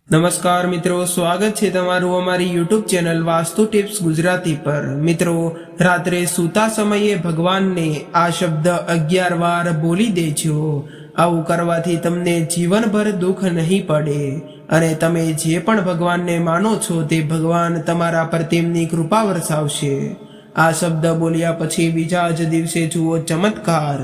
નમસ્કાર મિત્રો, સ્વાગત છે તમારું અમારી YouTube channel vastu tips Gujarati પર। મિત્રો, રાત્રે સૂતા સમયે ભગવાનને આ શબ્દ 11 વાર બોલી દેજો। આવું કરવાથી તમને જીવનભર દુઃખ નહીં પડે અને તમે જે પણ ભગવાનને માનો છો તે ભગવાન તમારા પર તેમની કૃપા વરસાવશે। આ શબ્દ બોલ્યા પછી બીજા જ દિવસે જુઓ ચમત્કાર।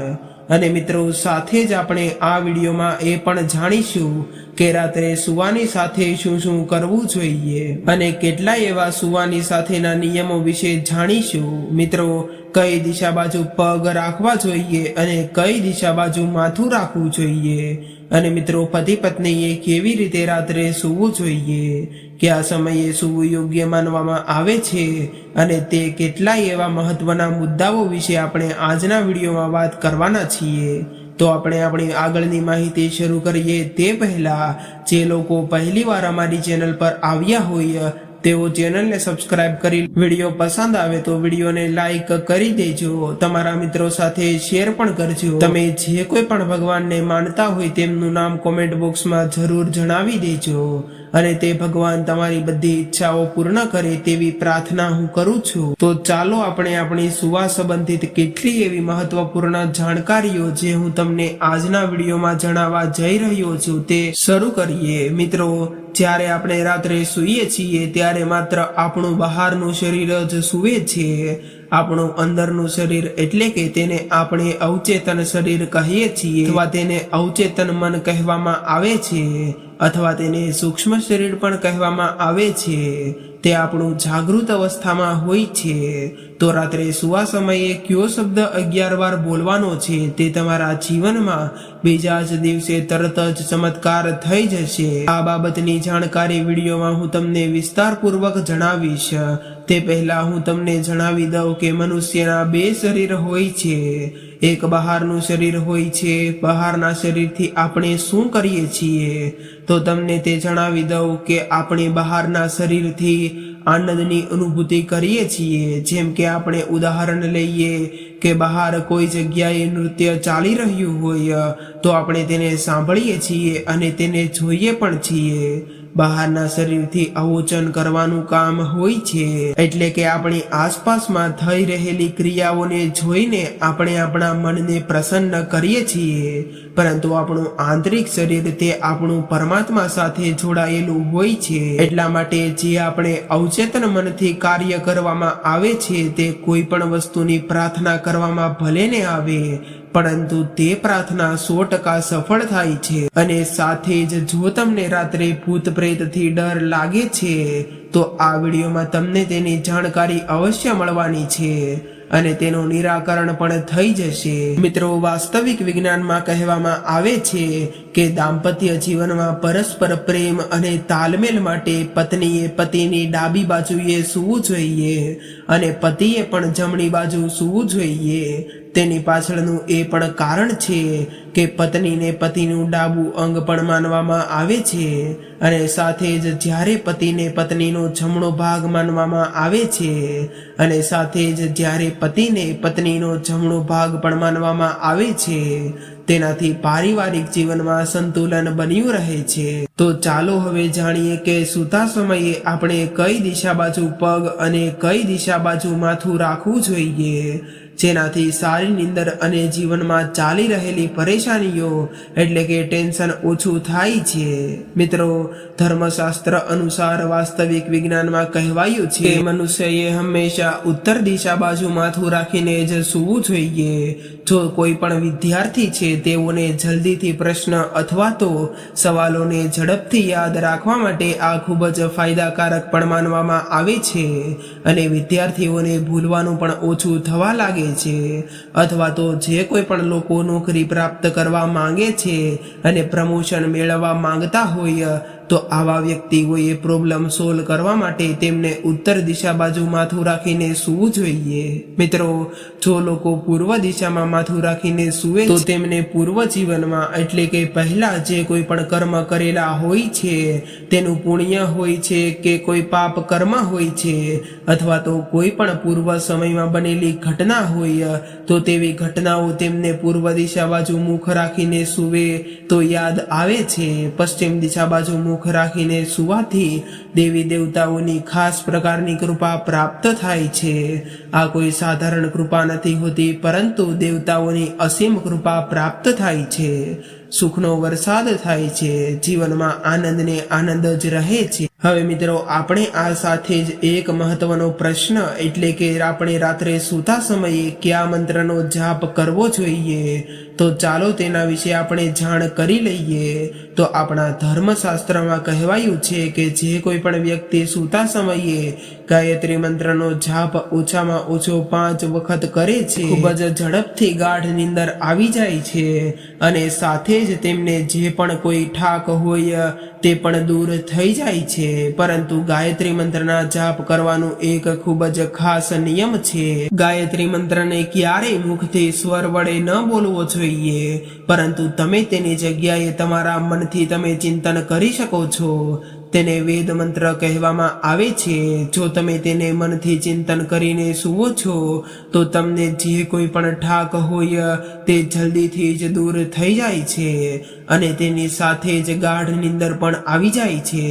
અને મિત્રો, સાથે જ આપણે આ વિડીયોમાં એ પણ જાણીશું કે રાત્રે સુવાની સાથે શું શું કરવું જોઈએ અને કેટલાય એવા સુવાની સાથેના નિયમો વિશે જાણીશું। મિત્રો, કઈ દિશા બાજુ પગ રાખવા જોઈએ અને કઈ દિશા બાજુ માથું રાખવું જોઈએ અને મિત્રો, પતિ પત્નીએ કેવી રીતે રાત્રે સૂવું જોઈએ, કયા સમયે સૂવું યોગ્ય માનવામાં આવે છે અને તે કેટલાય એવા મહત્વના મુદ્દાઓ વિશે આપણે આજના વિડીયોમાં વાત કરવાના છીએ। તો આપણે આપણી આગળની માહિતી શરૂ કરીએ તે પહેલા જે લોકો પહેલી વાર અમારી ચેનલ પર આવ્યા હોય તેઓ ચેનલને સબસ્ક્રાઇબ કરી વિડીયો પસંદ આવે તો વિડીયોને લાઈક કરી દેજો, તમારા મિત્રો સાથે શેર પણ કરજો। તમે જે કોઈ પણ ભગવાનને માનતા હોય તેમનું નામ કોમેન્ટ બોક્સમાં જરૂર જણાવી દેજો અને તે ભગવાન તમારી બધી ઈચ્છાઓ પૂર્ણ કરે તેવી પ્રાર્થના હું કરું છું। તો ચાલો આપણે આપણી સુવા સંબંધિત કેટલી એવી મહત્વપૂર્ણ જાણકારીઓ જે હું તમને આજના વિડીયોમાં જણાવવા જઈ રહ્યો છું તે શરૂ કરીએ। મિત્રો, જ્યારે આપણે રાત્રે સૂઈએ છીએ ત્યારે માત્ર આપણું બહારનું શરીર જ સૂવે છે। આપણું અંદરનું શરીર એટલે કે તેને આપણે અવચેતન શરીર કહીએ છીએ અથવા તેને અવચેતન મન કહેવામાં આવે છે અથવા તેને સૂક્ષ્મ શરીર પણ કહેવામાં આવે છે, તે આપણું જાગૃત અવસ્થામાં હોય છે। તો રાત્રે સુવા સમયે કયો શબ્દ 11 વાર બોલવાનો છે તે તમારા જીવનમાં બીજા જ દિવસે તરત જ ચમત્કાર થઈ જશે। આ બાબતની જાણકારી વિડીયોમાં હું તમને વિસ્તારપૂર્વક જણાવીશ। તે પહેલા હું તમને જણાવી દઉં કે મનુષ્યના 2 શરીર હોય છે। એક બહારનું શરીર હોય છે। બહારના શરીરથી આપણે શું કરીએ છીએ તો તમને તે જણાવી દઉં કે આપણે બહારના શરીરથી આનંદની અનુભૂતિ કરીએ છીએ। જેમ કે આપણે ઉદાહરણ લઈએ કે બહાર કોઈ જગ્યાએ નૃત્ય ચાલી રહ્યું હોય તો આપણે તેને સાંભળીએ છીએ અને તેને જોઈએ પણ છીએ। બહારના શરીરથી અવોચન કરવાનું કામ હોય છે, એટલે કે આપણી આસપાસમાં થઈ રહેલી ક્રિયાઓને જોઈને આપણે આપણા મનને પ્રસન્ન કરીએ છીએ, પરંતુ આપણું આંતરિક શરીર તે આપણું પરમાત્મા સાથે જોડાયેલું હોય છે। એટલા માટે જે આપણે અવચેતન મનથી કાર્ય કરવામાં આવે છે તે કોઈ પણ વસ્તુની પ્રાર્થના કરવામાં ભલે ને આવે પરંતુ તે પ્રાર્થના 100% સફળ થાય છે। અને સાથે જ જો તમને રાત્રે ભૂત પ્રેતથી ડર લાગે છે તો આ વિડીયોમાં તમને તેની જાણકારી અવશ્ય મળવાની છે અને તેનું નિરાકરણ પણ થઈ જશે। મિત્રો, વાસ્તવિક વિજ્ઞાનમાં કહેવામાં આવે છે કે દાંપત્ય જીવનમાં પરસ્પર પ્રેમ અને તાલમેલ માટે પત્નીએ પતિની ડાબી બાજુએ સૂવું જોઈએ અને પતિએ પણ જમણી બાજુ સૂવું જોઈએ। તેની પાછળનું એ પણ કારણ છે કે પત્નીને પતિનું ડાબું અંગ પણ માનવામાં આવે છે અને સાથે જ જ્યારે પતિને પત્નીનો જમણો ભાગ માનવામાં આવે છે અને સાથે જ જ્યારે પતિને પત્નીનો જમણો ભાગ પણ માનવામાં આવે છે તેનાથી પારિવારિક જીવનમાં સંતુલન બન્યું રહે છે। તો ચાલો હવે જાણીએ કે સૂતા સમયે આપણે કઈ દિશા બાજુ પગ અને કઈ દિશા બાજુ માથું રાખવું જોઈએ જેનાથી સારી નીંદર અને જીવનમાં ચાલી રહેલી પરેશાનીઓ એટલે કે ટેન્શન ઓછું થાય છે। મિત્રો, ધર્મશાસ્ત્ર અનુસાર વાસ્તવિક વિજ્ઞાનમાં કહેવાયું છે કે મનુષ્યએ હંમેશા ઉત્તર દિશા બાજુ માથું રાખીને જ સૂવું જોઈએ। જો કોઈ પણ વિદ્યાર્થી છે તેઓને જલ્દીથી પ્રશ્ન અથવા તો સવાલોને ઝડપથી યાદ રાખવા માટે આ ખૂબ જ ફાયદાકારક પણ માનવામાં આવે છે અને વિદ્યાર્થીઓને ભૂલવાનું પણ ઓછું થવા લાગે છે અથવા તો જે કોઈ પણ લોકો નોકરી પ્રાપ્ત કરવા માંગે છે અને પ્રમોશન મેળવવા માંગતા હોય તો આવા વ્યક્તિઓએ પ્રોબ્લેમ સોલ્વ કરવા માટે તેમને ઉત્તર દિશા બાજુ માથું રાખીને સૂવું જોઈએ। મિત્રો, જો લોકો પૂર્વ દિશામાં માથું રાખીને સૂવે તો તેમને પૂર્વ જીવનમાં એટલે કે પહેલા જે કોઈ પણ કર્મ કરેલા હોય છે તેનું પુણ્ય હોય છે કે કોઈ પાપ કર્મ હોય છે અથવા તો કોઈ પણ પૂર્વ સમયમાં બનેલી ઘટના હોય તો તેવી ઘટનાઓ તેમને પૂર્વ દિશા બાજુ મુખ રાખીને સૂવે તો યાદ આવે છે। પશ્ચિમ દિશા બાજુ મુખ મુખ રાખીને સુવાથી દેવી દેવતાઓની ખાસ પ્રકારની કૃપા પ્રાપ્ત થાય છે. આ કોઈ સાધારણ કૃપા નથી હોતી, પરંતુ દેવતાઓની અસીમ કૃપા પ્રાપ્ત થાય છે. સુખનો વરસાદ થાય છે. જીવનમાં આનંદને આનંદ જ રહે છે. હવે મિત્રો, આપણે આ સાથે જ એક મહત્વનો પ્રશ્ન એટલે કે આપણે રાત્રે સૂતા સમયે કયા મંત્રનો જાપ કરવો જોઈએ, તો ચાલો તેના વિશે આપણે જાણ કરી લઈએ. તો આપણા ધર્મશાસ્ત્રમાં કહેવાયું છે કે જે કોઈ પણ વ્યક્તિ સૂતા સમયે ગાયત્રી મંત્રનો જાપ ઓછામાં ઓછો 5 વખત કરે છે, ખૂબ જ ઝડપથી ગાઢ નીંદર આવી જાય છે અને સાથે જ તેમને જે પણ કોઈ ઠાક હોય તે પણ દૂર થઈ જાય છે. પરંતુ ગાયત્રી મંત્રના જાપ કરવાનું એક ખૂબ જ ખાસ નિયમ છે. ગાયત્રી મંત્રને ક્યારેય મુખથી સ્વર વડે ન બોલવો જોઈએ, પરંતુ તમે તેની જગ્યાએ તમારા મનથી તમે ચિંતન કરી શકો છો. તેને વેદ મંત્ર કહેવામાં આવે છે. જો તમે તેને મનથી ચિંતન કરીને સૂવો છો તો તમને જે કોઈ પણ ઠાક હોય તે જલ્દીથી જ દૂર થઈ જાય છે અને તેની સાથે જ ગાઢ નીંદર પણ આવી જાય છે.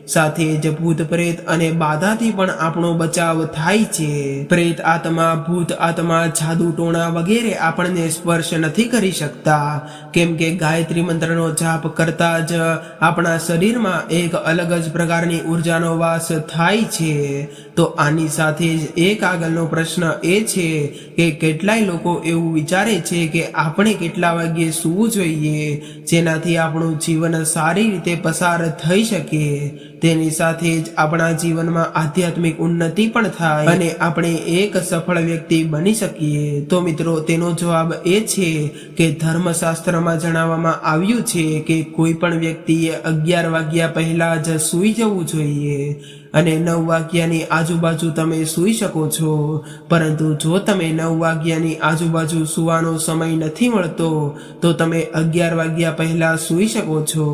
સાથે જ ભૂત પ્રેત અને બાધાથી પણ આપણો બચાવ થાય છે. પ્રેત આત્મા, ભૂત આત્મા, જાદુ ટોણા વગેરે આપણને સ્પર્શ નથી કરી શકતા, કેમ કે ગાયત્રી મંત્રનો જાપ કરતા જ આપણા શરીરમાં એક અલગ જ પ્રકારની ઉર્જાનો વાસ થાય છે. તો આની સાથે જ એક આગળનો પ્રશ્ન એ છે કે કેટલાય લોકો એવું વિચારે છે કે આપણે કેટલા વાગ્યે સૂવું જોઈએ જેનાથી આપણું જીવન સારી રીતે પસાર થઈ શકે, તેની સાથે જ આપણા જીવનમાં આધ્યાત્મિક ઉન્નતિ પણ થાય અને આપણે એક સફળ વ્યક્તિ બની શકીએ. તો મિત્રો, તેનો જવાબ એ છે કે ધર્મશાસ્ત્રમાં જણાવવામાં આવ્યું છે કે કોઈ પણ વ્યક્તિએ 11 વાગ્યા પહેલા જ સૂઈ જવું જોઈએ અને 9 વાગ્યાની આજુબાજુ તમે સૂઈ શકો છો. પરંતુ જો તમે 9 વાગ્યાની આજુબાજુ સૂવાનો સમય નથી મળતો તો તમે 11 વાગ્યા પહેલા સૂઈ શકો છો.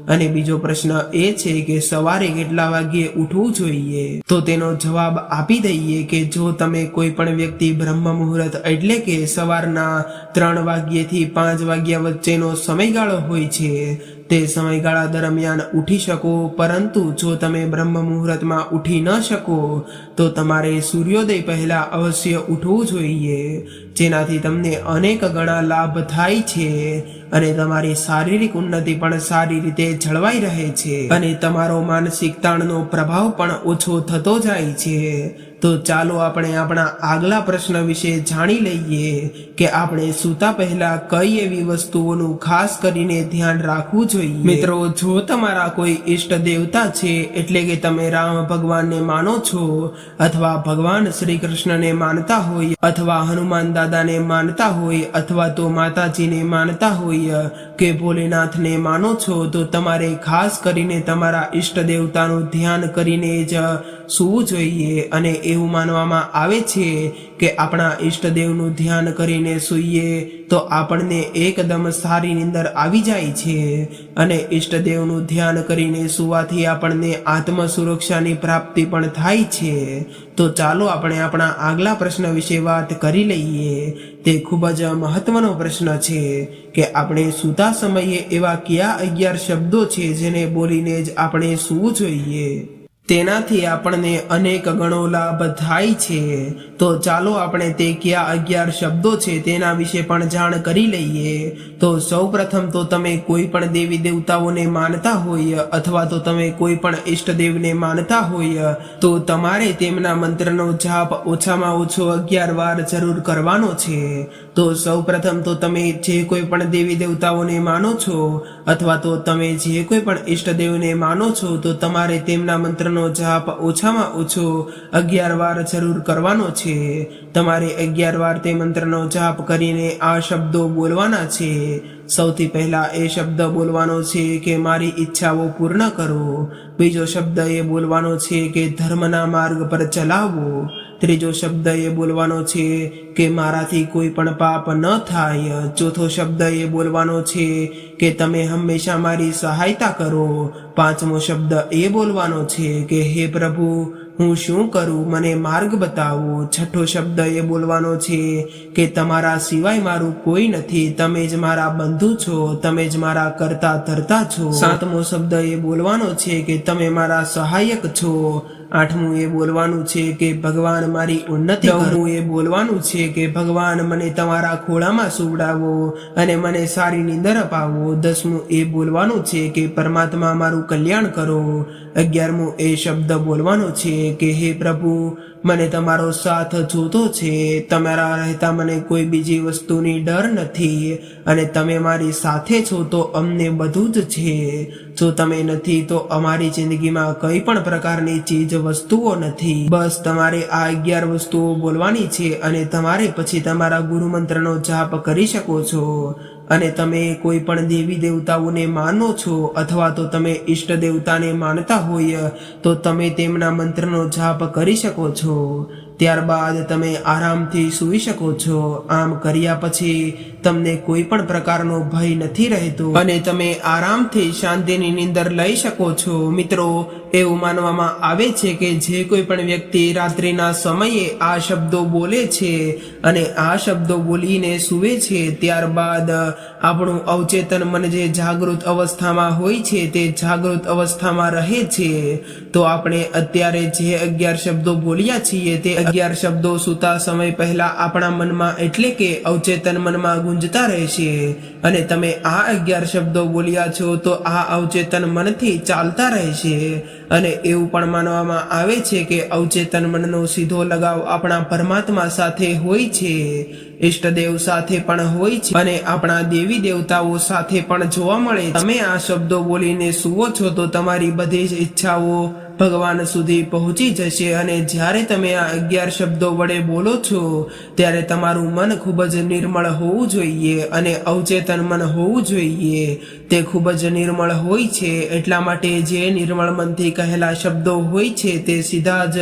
અને બીજો પ્રશ્ન એ છે કે સવારે કેટલા વાગ્યે ઉઠવું જોઈએ, તો તેનો જવાબ આપી દઈએ કે જો તમે કોઈ પણ વ્યક્તિ બ્રહ્મ મુહૂર્ત એટલે કે સવારના 3 વાગ્યેથી 5 વાગ્યા વચ્ચેનો સમયગાળો હોય છે તે સમયગાળા દરમિયાન ઉઠી શકો. પરંતુ જો તમે બ્રહ્મ મુહૂર્તમાં ઉઠી ન શકો તો તમારે સૂર્યોદય પહેલા અવશ્ય ઉઠવું જોઈએ, જેનાથી તમને અનેક ગણા લાભ થાય છે અને તમારી શારીરિક ઉન્નતિ પણ સારી રીતે જળવાઈ રહે છે અને તમારો માનસિક તાણનો પ્રભાવ પણ ઓછો થતો જાય છે. તો ચાલો આપણે આપણા આગલા પ્રશ્ન વિશે જાણી લઈએ કે આપણે સૂતા પહેલા કઈ એવી વસ્તુઓનું ખાસ કરીને ધ્યાન રાખવું જોઈએ. મિત્રો, જો તમારા કોઈ ઈષ્ટ દેવતા છે એટલે કે તમે રામ ભગવાનને માનો છો અથવા ભગવાન શ્રી કૃષ્ણને માનતા હોય અથવા હનુમાન દાદાને માનતા હોય અથવા તો માતાજીને માનતા હોય કે ભોલેનાથને માનો છો, તો તમારે ખાસ કરીને તમારા ઈષ્ટ દેવતાનું ધ્યાન કરીને જ સૂવું જોઈએ. અને એવું માનવામાં આવે છે કે આપણા ઈષ્ટદેવનું ધ્યાન કરીને સૂઈએ તો આપણને એકદમ સારી નીંદર આવી જાય છે અને ઈષ્ટદેવનું ધ્યાન કરીને સૂવાથી આપણને આત્મ સુરક્ષાની પ્રાપ્તિ પણ થાય છે. તો ચાલો આપણે આપણા આગલા પ્રશ્ન વિશે વાત કરી લઈએ. તે ખૂબ જ મહત્વનો પ્રશ્ન છે કે આપણે સૂતા સમયે એવા કયા 11 શબ્દો છે જેને બોલીને જ આપણે સૂવું જોઈએ, તેનાથી આપણને અનેક ગણો લાભ થાય છે. તો ચાલો આપણે તે કયા 11 શબ્દો છે તેના વિશે પણ જાણ કરી લઈએ. તો સૌપ્રથમ તો તમે કોઈ પણ દેવી દેવતાઓને માનતા હોય અથવા તો તમે કોઈ પણ ઈષ્ટદેવને માનતા હોય તો તમારે તેમના મંત્રનો જાપ ઓછામાં ઓછો 11 વાર જરૂર કરવાનો છે. તો સૌપ્રથમ તો તમે જે કોઈ પણ દેવી દેવતાઓને માનો છો અથવા તો તમે જે કોઈ પણ ઈષ્ટદેવને માનો છો તો તમારે તેમના મંત્રનો જાપ ઓછામાં ઓછો 11 વાર જરૂર કરવાનો છે. તમારે 11 વાર તે મંત્રનો જાપ કરીને આ શબ્દો બોલવાના છે. સૌથી પહેલા એ શબ્દ બોલવાનો છે કે મારી ઈચ્છાઓ પૂર્ણ કરો. બીજો શબ્દ એ બોલવાનો છે કે ધર્મના માર્ગ પર ચલાવો. ત્રીજો શબ્દ એ બોલવાનો છે કે મારાથી કોઈ પણ પાપ ન થાય. ચોથો શબ્દ એ બોલવાનો છે કે તમે હંમેશા મારી સહાયતા કરો. પાંચમો શબ્દ એ બોલવાનો છે કે હે પ્રભુ, હું શું કરું, મને માર્ગ બતાવો. છઠ્ઠો શબ્દ એ બોલવાનો છે કે તમારા સિવાય મારું કોઈ નથી, તમે જ મારા બંધુ છો, તમે જ મારા કરતા ધરતા છો. સાતમો શબ્દ એ બોલવાનો છે કે તમે મારા સહાયક છો. આઠમું એ બોલવાનું છે કે ભગવાન મારી ઉન્નતિ કરો. નવમું એ બોલવાનું છે કે ભગવાન મને તમારા ખોળામાં સુવડાવો અને મને સારી નીંદર અપાવો. દસમું એ બોલવાનું છે કે પરમાત્મા મારું કલ્યાણ કરો. 11મું એ શબ્દ બોલવાનો છે કે હે પ્રભુ, મને તમારો સાથ જોતો છે, તમારા રહેતા મને કોઈ બીજી વસ્તુની ડર નથી અને તમે મારી સાથે છો તો અમને બધું જ છે. જો તમે નથી તો અમારી જિંદગીમાં કઈ પણ પ્રકારની ચીજ વસ્તુઓ નથી. બસ તમારે આ 11 વસ્તુઓ બોલવાની છે અને તમારે પછી તમારા ગુરુ મંત્રનો જાપ કરી શકો છો. અને તમે કોઈ પણ દેવી દેવતાઓને માનો છો અથવા તો તમે ઈષ્ટ દેવતાને માનતા હોય તો તમે તેમના મંત્રનો જાપ કરી શકો છો. ત્યારબાદ તમે આરામથી સૂઈ શકો છો. આમ કર્યા પછી તમને કોઈ પણ પ્રકારનો ભય નથી રહેતો અને તમે આરામથી શાંતિની નીંદર લઈ શકો છો. મિત્રો, એવું માનવામાં આવે છે કે જે કોઈ પણ વ્યક્તિ રાત્રિના સમયે આ શબ્દો બોલે છે અને આ શબ્દો બોલીને સૂવે છે, ત્યારબાદ આપણું અવચેતન મન જે જાગૃત અવસ્થામાં હોય છે તે જાગૃત અવસ્થામાં રહે છે. તો આપણે અત્યારે જે 11 શબ્દો બોલ્યા છીએ તે 11 શબ્દો સૂતા સમય પહેલા આપણા મનમાં એટલે કે અવચેતન મનમાં ગુંજતા રહેશે અને તમે આ 11 શબ્દો બોલ્યા છો તો આ અવચેતન મનથી ચાલતા રહેશે. અને એવું પણ માનવામાં આવે છે કે અવચેતન મનનો સીધો લગાવ આપણા પરમાત્મા સાથે હોય છે, ઈષ્ટદેવ સાથે પણ હોય છે અને આપણા દેવી દેવતાઓ સાથે પણ જોવા મળે. તમે આ શબ્દો બોલીને સૂવો છો તો તમારી બધી જ ઈચ્છાઓ ભગવાન સુધી પહોંચી જશે. અને જ્યારે તમે આ 11 શબ્દો વડે બોલો છો ત્યારે તમારું મન ખૂબ જ નિર્મળ હોવું જોઈએ અને અવચેતન મન હોવું જોઈએ. તે ખૂબ જ નિર્મળ હોય છે, એટલા માટે જે નિર્મળ મનથી કહેલા શબ્દો હોય છે તે સીધા જ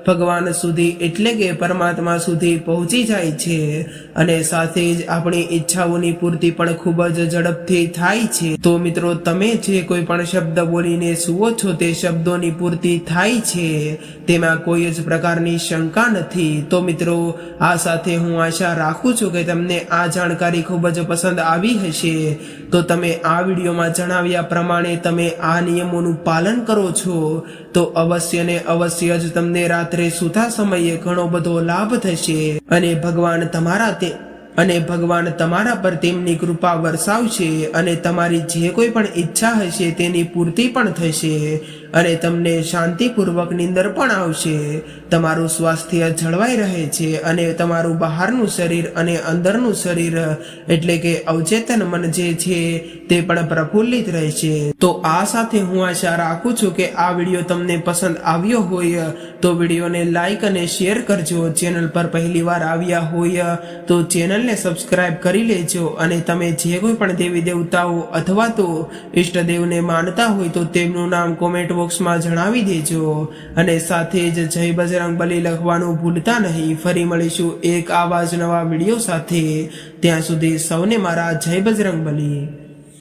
ભગવાન સુધી એટલે કે પરમાત્મા સુધી પહોંચી જાય છે અને સાથે જ આપણી ઈચ્છાઓની પૂર્તિ પણ ખૂબ જ ઝડપથી થાય છે. તો મિત્રો, તમે જે કોઈ પણ શબ્દ બોલીને સૂવો છો તે શબ્દોની પૂર્તિ થાય છે, તેમાં કોઈ જ પ્રકારની શંકા નથી. તો મિત્રો, આ સાથે હું આશા રાખું છું કે તમને આ જાણકારી ખૂબ જ પસંદ આવી હશે. તો તમે આ વિડીયોમાં જણાવ્યા પ્રમાણે તમે આ નિયમોનું પાલન કરો છો તો અવશ્ય ને અવશ્ય જ તમને રાત્રે સૂતા સમયે ઘણો બધો લાભ થશે અને ભગવાન તમારા પર તેમની કૃપા વરસાવશે અને તમારી જે કોઈ પણ ઈચ્છા હશે તેની પૂર્તિ પણ થશે અને તમને શાંતિપૂર્વક નીંદર પણ આવશે. તમારું સ્વાસ્થ્ય જળવાઈ રહે છે અને તમારું બહારનું શરીર અને અંદરનું શરીર એટલે કે અવચેતન મન જે છે તે પણ પ્રફુલ્લિત રહેશે. તો આ સાથે હું આશા રાખું છું કે આ વિડીયો તમને પસંદ આવ્યો હોય તો વિડીયોને લાઈક અને શેર કરજો. ચેનલ પર પહેલીવાર આવ્યા હોય તો ચેનલને સબસ્ક્રાઇબ કરી લેજો અને તમે જે કોઈ પણ દેવી દેવતાઓ અથવા તો ઈષ્ટદેવને માનતા હોય તો તેમનું નામ કોમેન્ટ બોક્સમાં જણાવી દેજો અને સાથે જ જય બજરંગબલી લખવાનું ભૂલતા નહીં. ફરી મળીશું એક આવા જ નવા વિડીયો સાથે. ત્યાં સુધી સૌને મારા જય બજરંગબલી.